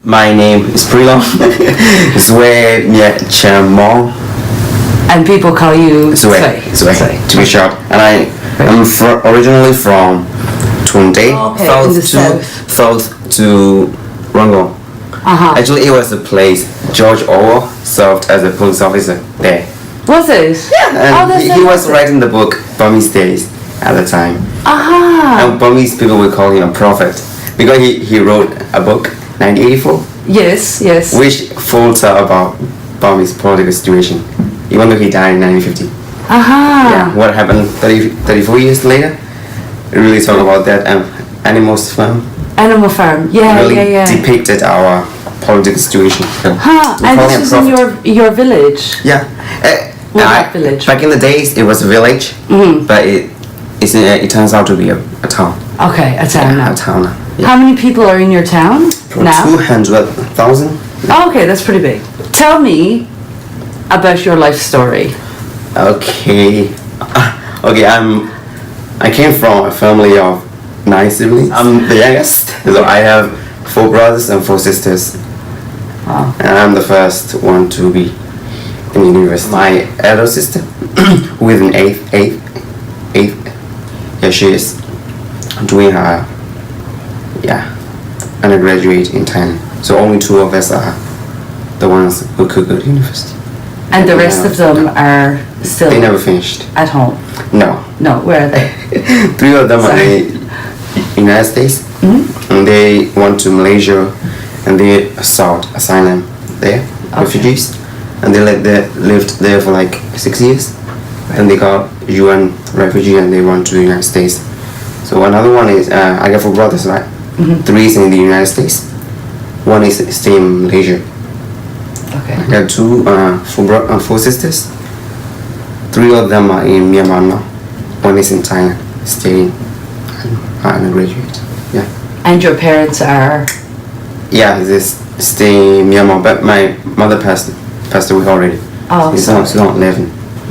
My name is pretty long. Zue Mie Chen Mong. And people call you Zue, to be short. And I am originally from Tunde, south to Rangoon. Actually, it was a place George Orwell served as a police officer there. Was it? Yeah, and he was writing the book Burmese Days at the time. And Burmese people would call him a prophet because he wrote a book 1984. Yes. Which folds out about Burmese political situation, even though he died in 1950. Yeah, what happened 34 years later? We really talk about that. Animal Farm. Animal Farm. Yeah, really depicted our political situation. And this was in your village. Yeah. What village? Back in the days, it was a village, but it turns out to be a town. Okay, a town now. A town. Yeah. How many people are in your town now? 200,000. Okay, that's pretty big. Tell me about your life story. Okay. I came from a family of 9 siblings. I'm the youngest, so I have 4 brothers and 4 sisters. Wow. And I'm the first one to be in university. My elder sister, who is in 8th, she is doing her undergraduate in Thailand. So only 2 of us are the ones who could go to university. And the rest of them are still... They never finished. At home? No. No, where are they? 3 of them are in the United States. And they went to Malaysia and they sought asylum there, refugees. And they lived there for like 6 years. Then they got UN refugee and they went to the United States. So another one is, I got 4 brothers, right? 3 is in the United States. 1 is staying in Malaysia. Okay. I got 4 sisters. 3 of them are in Myanmar now. 1 is in Thailand, staying undergraduate. Yeah. And your parents are? Yeah, they stay in Myanmar, but my mother passed away already. Oh, she's not living.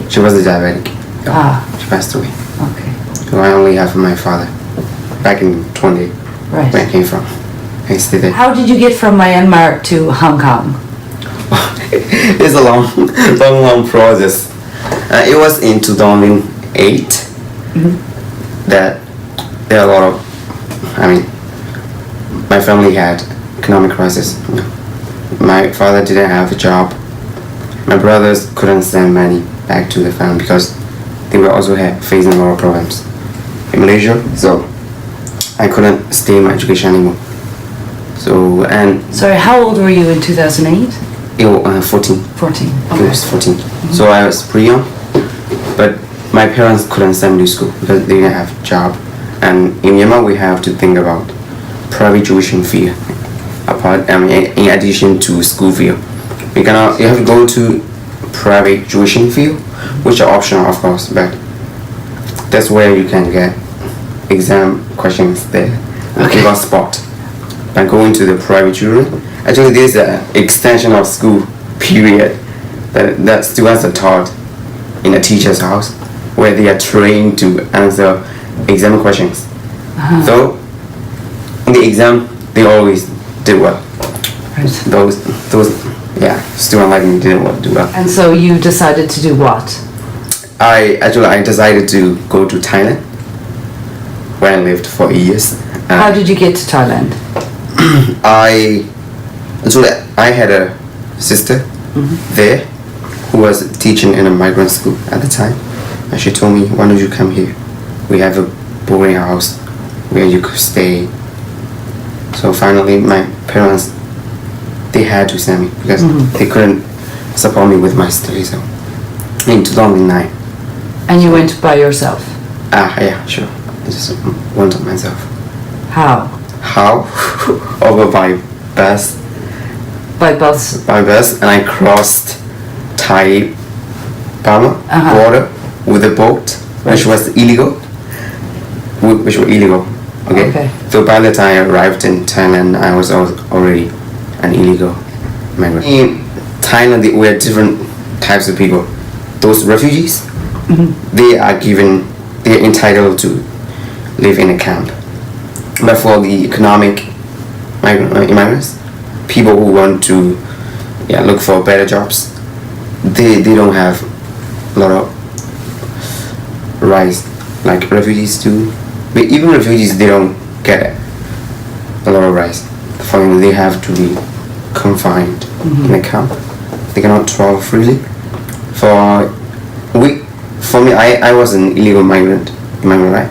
She was a diabetic. She passed away. Okay. So I only have my father back in 20, right, where I came from. I stayed there. How did you get from Myanmar to Hong Kong? It's a long process. It was in 2008 that there are a lot of, my family had economic crisis. My father didn't have a job. My brothers couldn't send money back to the family because they were also facing a lot of problems in Malaysia. So I couldn't stay in my education anymore. Sorry, how old were you in 2008? 14. 14. Okay. It was 14. So I was pretty young, but my parents couldn't send me to school because they didn't have a job. And in Myanmar, we have to think about private tuition fee, in addition to school fee. You have to go to private tuition fee, which are optional, of course, but that's where you can get exam questions there. Okay. On spot. By going to the private tutoring, actually there's an extension of school period that students are taught in a teacher's house where they are trained to answer exam questions. So in the exam they always did well. Right. Those students like me didn't do well. And so you decided to do what? I decided to go to Thailand where I lived for years. How did you get to Thailand? I had a sister there who was teaching in a migrant school at the time, and she told me, why don't you come here? We have a boarding house where you could stay. So finally my parents, they had to send me because they couldn't support me with my studies. So in 2009. And you went by yourself? Yeah, sure. I just went on myself. How? Over by bus. By bus? By bus, and I crossed Thai Burma border with a boat, which was illegal. Okay. So by the time I arrived in Thailand, I was already an illegal migrant. In Thailand, we are different types of people. Those refugees, they are entitled to live in a camp. But for the economic immigrants, people who want to look for better jobs, they don't have a lot of rights like refugees do. But even refugees, they don't get a lot of rights. For them, they have to be confined in a camp. They cannot travel freely. For me, I was an illegal migrant, right?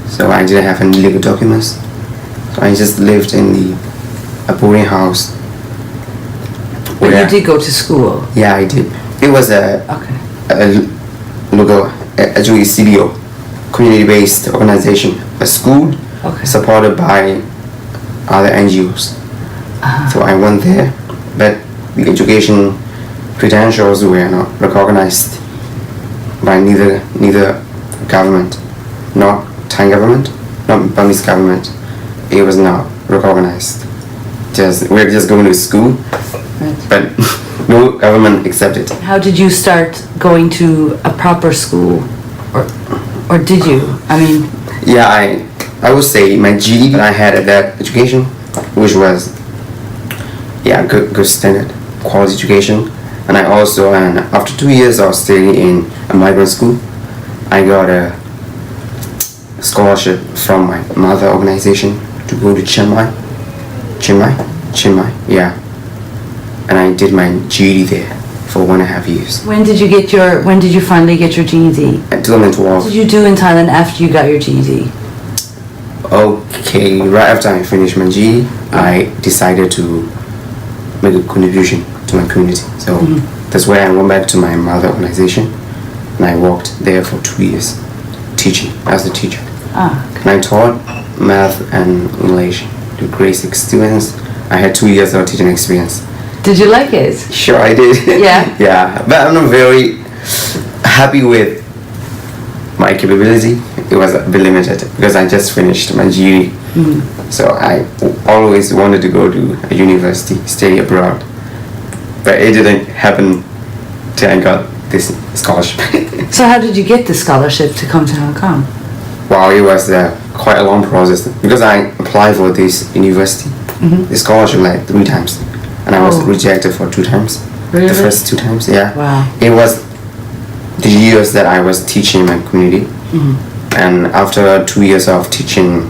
So I didn't have any legal documents. So I just lived in a boarding house. But you did go to school? Yeah, I did. It was a local, actually CBO, community-based organization, a school supported by other NGOs. So I went there, but the education credentials were not recognized by neither government, not Thai government, not Burmese government. It was not recognized. We're just going to school, but no government accepted. How did you start going to a proper school, or did you? I mean. Yeah, I would say my GED I had at that education, which was good standard, quality education. And I also, after 2 years of staying in a migrant school, I got a scholarship from my mother organization to go to Chiang Mai, yeah. And I did my GED there for 1.5 years. When did you finally get your GED? At 2012. What did you do in Thailand after you got your GED? Okay, right after I finished my GED, I decided to make a contribution to my community. So that's why I went back to my mother organization, and I worked there for 2 years, teaching as a teacher. And I taught math and English to grade 6 students. I had 2 years of teaching experience. Did you like it? Sure, I did. Yeah? Yeah, but I'm not very happy with my capability. It was a bit limited because I just finished my GED. So I always wanted to go to a university, study abroad. But it didn't happen till I got this scholarship. So how did you get the scholarship to come to Hong Kong? Wow, it was quite a long process because I applied for this university, the scholarship like 3 times, and I was rejected for 2 times. Really? The first 2 times, yeah. Wow. It was the years that I was teaching in my community, and after 2 years of teaching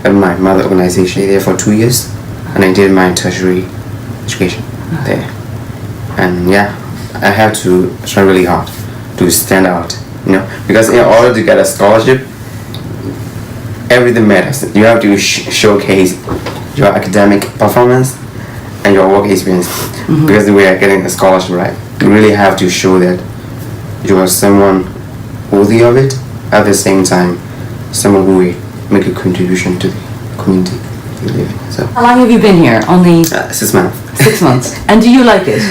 at my mother organization there for 2 years, and I did my tertiary education there. And yeah, I had to try really hard to stand out, because in order to get a scholarship, everything matters. You have to showcase your academic performance and your work experience, because we are getting a scholarship, right? You really have to show that you are someone worthy of it, at the same time someone who will make a contribution to the community you live in. So how long have you been here? Only 6 months. 6 months. And do you like it?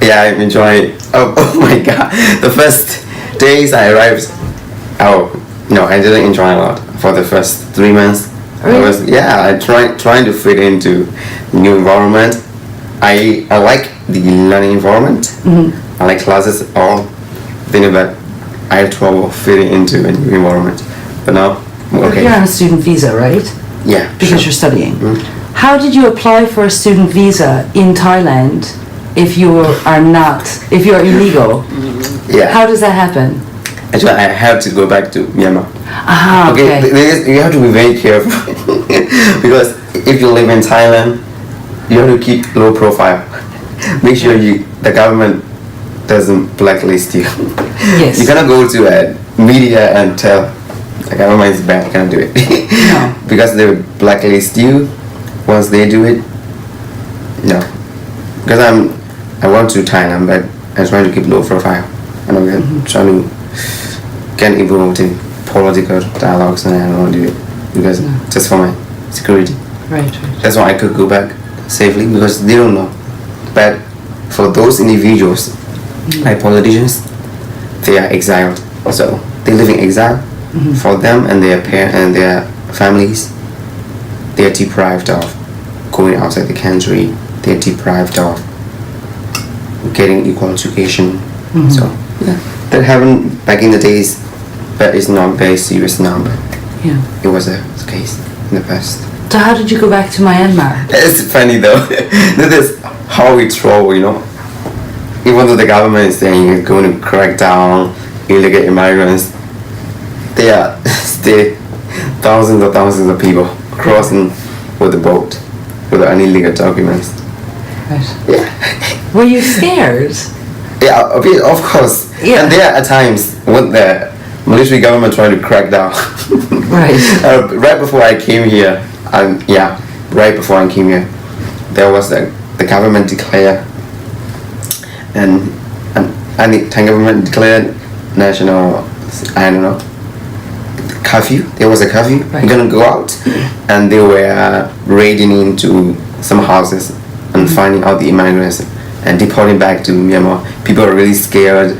Yeah, I enjoy it. Oh my god, the first days I arrived, I didn't enjoy a lot for the first 3 months. Really? I trying to fit into the new environment. I like the learning environment. I like classes, all thing, but I have trouble fitting into a new environment. But now, okay. You're on a student visa, right? Yeah. Because you're studying. How did you apply for a student visa in Thailand if you're illegal? Yeah. How does that happen? Actually, I have to go back to Myanmar. Okay. You have to be very careful because if you live in Thailand, you have to keep low profile. Make sure the government doesn't blacklist you. Yes. You cannot go to a media and tell the government is bad. You cannot do it. No. Because they will blacklist you once they do it. No. Because I went to Thailand, but I'm trying to keep low profile, and I'm trying to get involved in political dialogues, and I don't want to do it because just for my security. Right. That's why I could go back safely, because they don't know. But for those individuals, like politicians, they are exiled, so they live in exile. For them and their parents and their families, they are deprived of going outside the country. They are deprived of getting equal education. So that happened back in the days, but it's not very serious now. But it was a case in the past. So how did you go back to Myanmar? It's funny though. This is how we travel, Even though the government is saying it's going to crack down illegal immigrants, there are still thousands of people crossing with the boat with illegal documents. Right. Yeah. Were you scared? Yeah, a bit, of course. Yeah. And there are times when the military government trying to crack down. Right. Right before I came here, there was the government declared and the government declared national, I don't know, curfew. There was a curfew. Right. We're gonna go out, and they were raiding into some houses and finding out the immigrants and deporting back to Myanmar. People are really scared.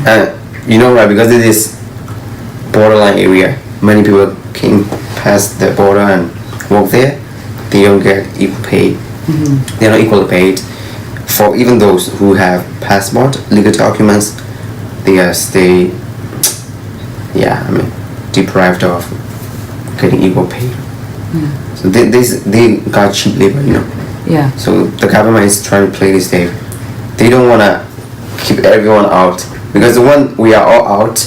Right, because it is borderline area. Many people came past the border and walk there. They don't get equal pay. They're not equally paid. For even those who have passport, legal documents, they are stay, deprived of getting equal pay. So they got cheap labor, Yeah. So the government is trying to play this game. They don't want to keep everyone out, because when we are all out,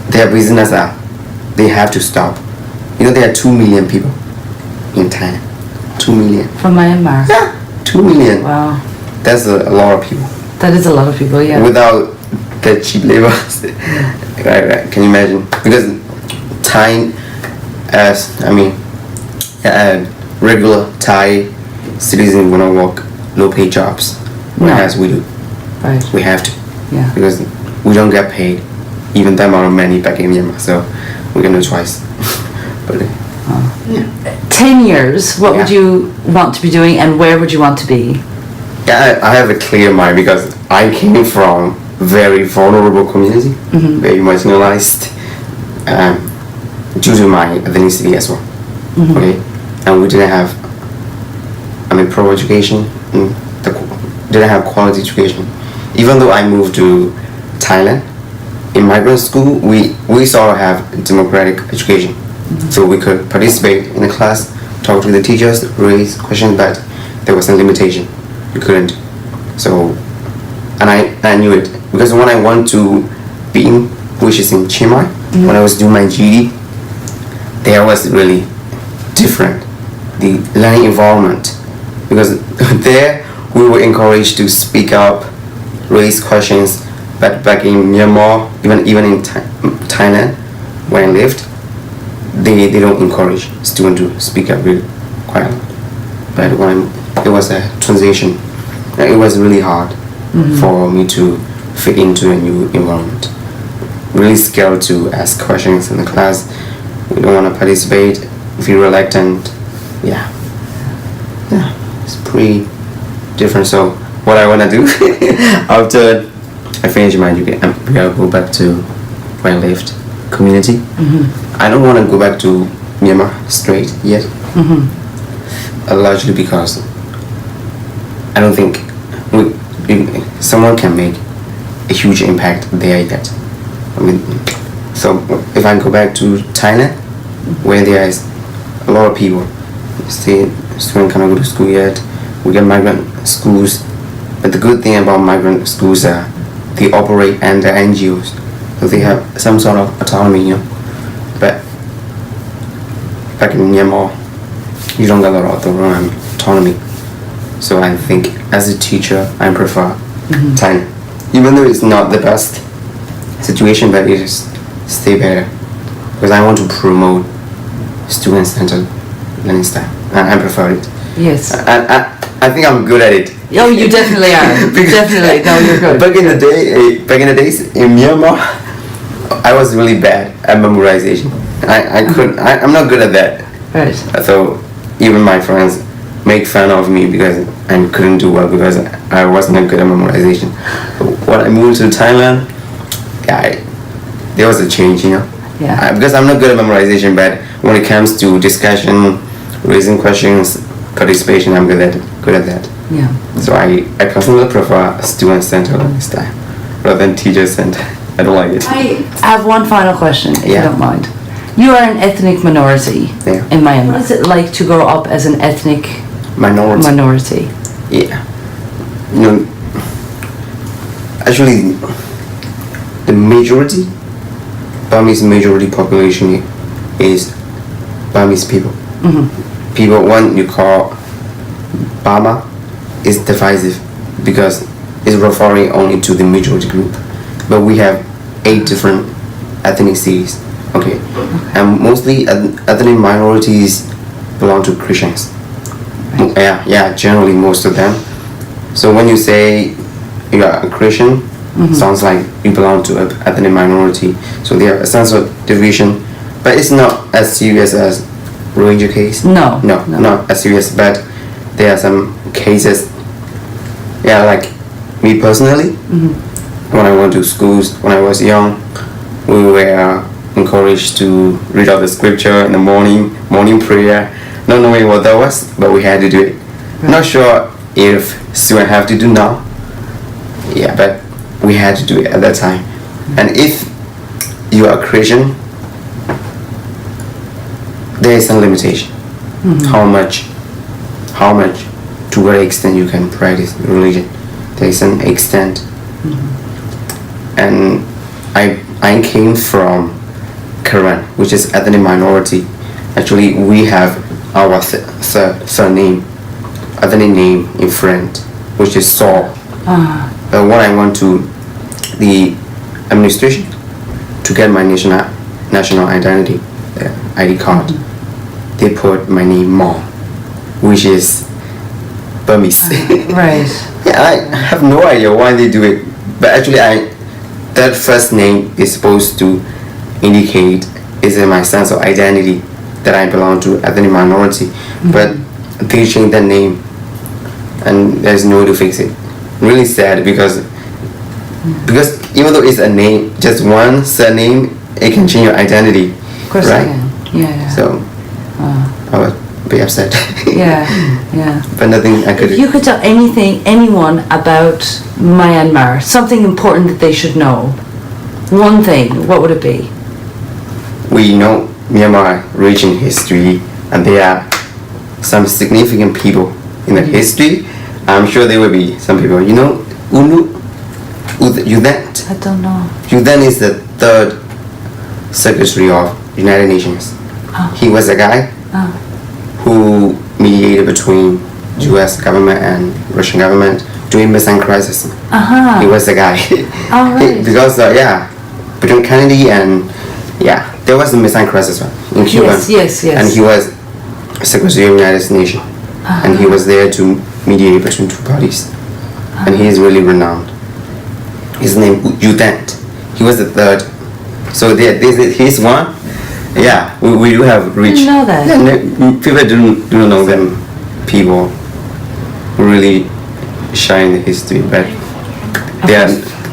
their business they have to stop. There are 2 million people in Thailand. 2 million. From Myanmar? Yeah, 2 million. Wow. That's a lot of people. That is a lot of people, yeah. Without the cheap labor. right. Can you imagine? Because Thai, regular Thai citizens want to work low-paid jobs, whereas we do. Right. We have to. Yeah. Because we don't get paid even that amount of money back in Myanmar, so we got no choice. But 10 years, what would Yeah. you want to be doing and where would you want to be? Yeah, I have a clear mind because I came from very vulnerable community, very marginalized, due to my ethnicity as well. Okay, and we didn't have, proper education, didn't have quality education. Even though I moved to Thailand, in migrant school, we sort of have democratic education, so we could participate in the class, talk to the teachers, raise questions, but there was a limitation. You couldn't. So, and I knew it because when I went to Beam, which is in Chiang Mai, when I was doing my GED, there was really different, the learning environment, because there we were encouraged to speak up, raise questions, but back in Myanmar, even in Thailand, where I lived, they don't encourage students to speak up really quite a lot. But when it was a transition, it was really hard for me to fit into a new environment. Really scared to ask questions in the class. We don't want to participate, feel reluctant. Yeah, it's pretty different. So what I want to do after I finish my education, I'm gonna go back to where I lived, community. I don't want to go back to Myanmar straight yet. Largely because I don't think someone can make a huge impact there yet. So if I go back to Thailand, where there is a lot of people, students cannot go to school yet. We get migrant schools, but the good thing about migrant schools are they operate under NGOs, so they have some sort of autonomy, But back in Myanmar, you don't get a lot of autonomy. So I think as a teacher, I prefer Thailand, even though it's not the best situation, but it is still better because I want to promote student-centered learning style, and I prefer it. Yes. I think I'm good at it. Oh, you definitely are. Definitely. No, you're good. Back in the days in Myanmar, I was really bad at memorization. I'm not good at that. Right. So even my friends make fun of me because I couldn't do well because I wasn't good at memorization. But when I moved to Thailand, there was a change, Yeah. Because I'm not good at memorization, but when it comes to discussion, raising questions, participation, I'm good at that. Yeah. So I personally prefer student-centered learning style rather than teacher-centered. I don't like it. I have one final question, if you Yeah. don't mind. You are an ethnic minority Yeah. in Myanmar. What is it like to grow up as an ethnic Minority. Yeah. You know, actually, the majority, Burmese majority population is Burmese people. People, when you call Burma, is divisive because it's referring only to the majority group. But we have 8 different ethnicities. Okay. And mostly ethnic minorities belong to Christians. Yeah, generally most of them. So when you say you are a Christian, sounds like you belong to an ethnic minority. So there are a sense of division, but it's not as serious as Rohingya case. No, not as serious, but there are some cases. Yeah, like me personally, when I went to schools when I was young, we were encouraged to read out the scripture in the morning prayer, not knowing what that was, but we had to do it. Not sure if students have to do now. Yeah, but we had to do it at that time. And if you are a Christian, there is some limitation. How much, to what extent you can practice religion. There is an extent. And I came from Karen, which is ethnic minority. Actually, we have our surname, ethnic name in French, which is Saul. But when I went to the administration to get my national identity, ID card, they put my name Mom, which is Burmese. Right. Yeah, I have no idea why they do it, but actually that first name is supposed to indicate is in my sense of identity that I belong to ethnic minority, but they changed that name and there's no way to fix it. Really sad because even though it's a name, just one surname, it can change your identity. Of course, right? it can. Yeah. So I was be upset. Yeah. But nothing I could do. If you could tell anyone about Myanmar, something important that they should know, one thing, what would it be? We know Myanmar rich in history, and there are some significant people in the history. I'm sure there will be some people. You know, Dept. I don't know. Dept is the 3rd Secretary of United Nations. He was a guy who mediated between U.S. government and Russian government during Missile crisis. He was the guy. All right. Because between Kennedy and there was a missile crisis in Cuba. Yes. And he was Secretary of United Nations, and he was there to mediate between 2 parties. And he is really renowned. His name Dept. He was the 3rd. So he's one. Yeah, we do have rich. I didn't know that. Yeah, people do know them. People who really shine in history, but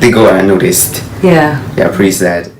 they go unnoticed. Yeah. Yeah, pretty sad.